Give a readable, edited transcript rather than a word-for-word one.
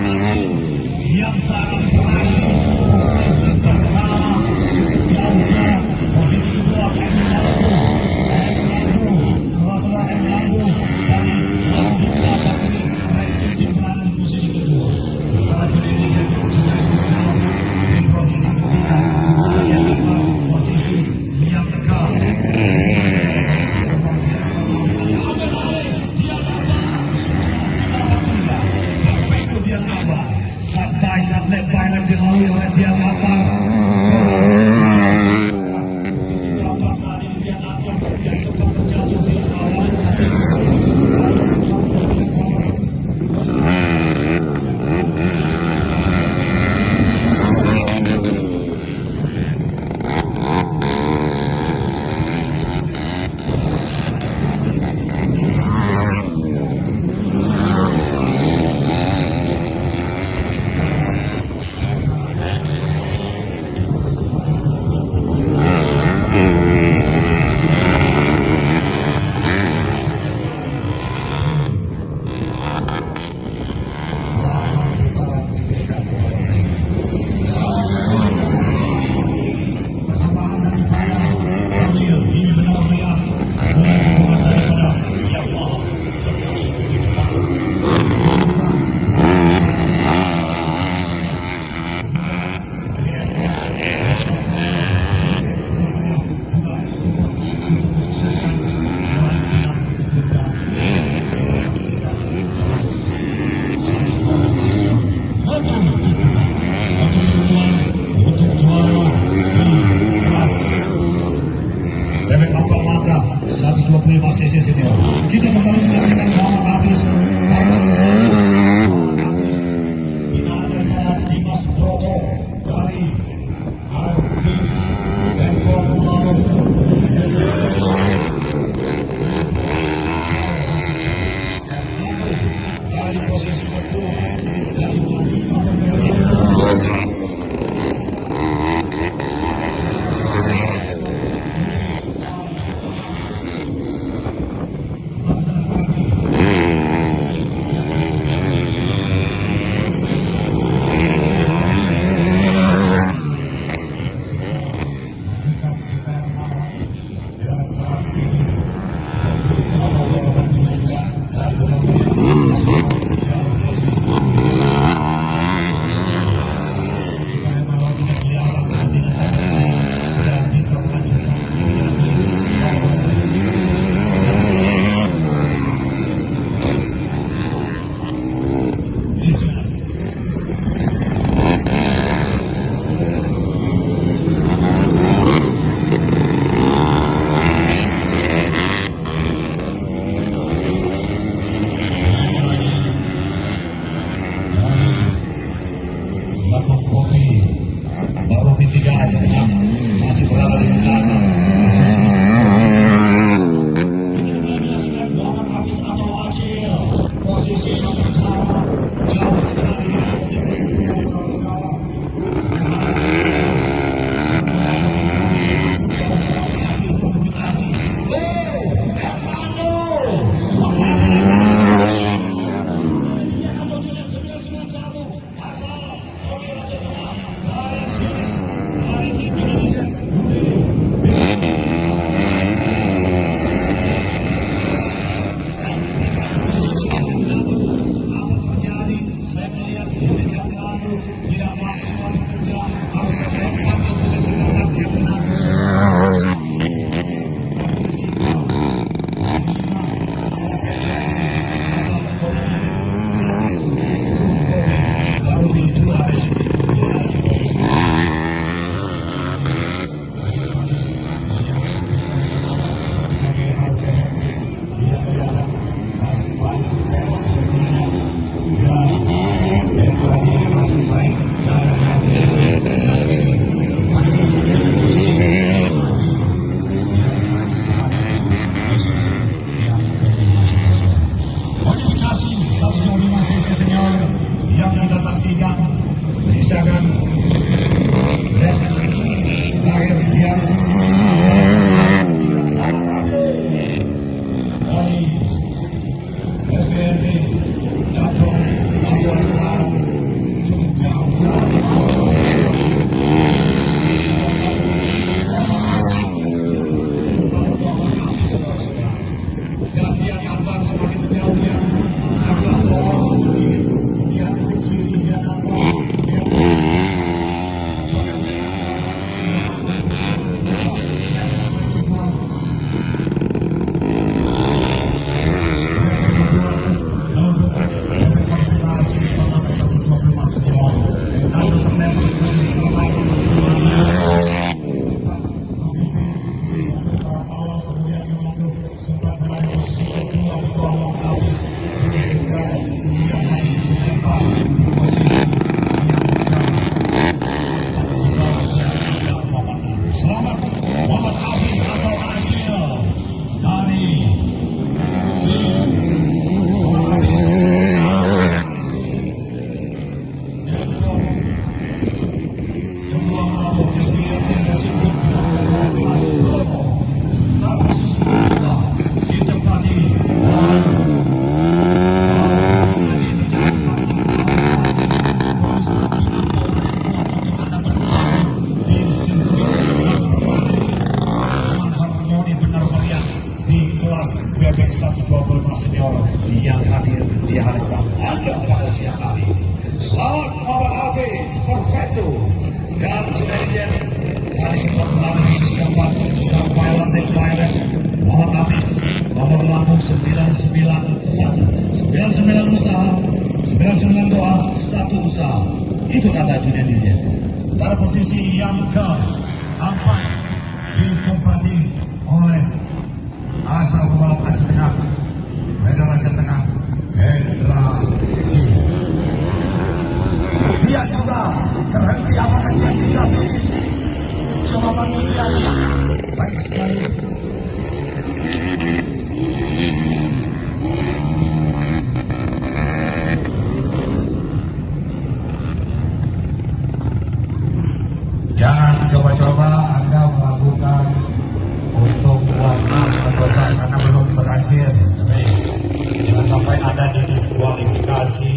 yang sangat berani. Posisi pertama Jauja, posisi kedua Emilando, saudara-saudara Emilando dari Indonesia, tapi Messi berada di posisi kedua. Sementara Jordi juga jauh di posisi ketiga. Yang keempat posisi yang tegak. Sampai baik dilalui oleh Dian Lapar. Sisi gambar saat ini Dian Lapar yang sempat terjatuh di awal. Cc senior. Kita kembali menyaksikan Muhammad Hafiz final daripada Dimas Broto dari tim Menko Polhukam. Dari posisi kedua dari Kopi 3 aja masih berada di belakang posisi posisi yang pertama jauh sekali posisi kedua sekarang. Yang kita saksikan misalkan terakhir yang dari SPRD Dato' Abu Asman dengan doa satu usaha. Itu kata Julian Dirjen. Pada posisi yang keempat ditempati oleh asal pembalap Aceh Tengah, Medan Aceh Tengah, Hendra. Dia juga terhenti, apakah dia bisa finish? Jawaban dia baik sekali. Jangan coba-coba Anda melakukan untuk warna atau karena belum berakhir. Jangan sampai Anda didiskualifikasi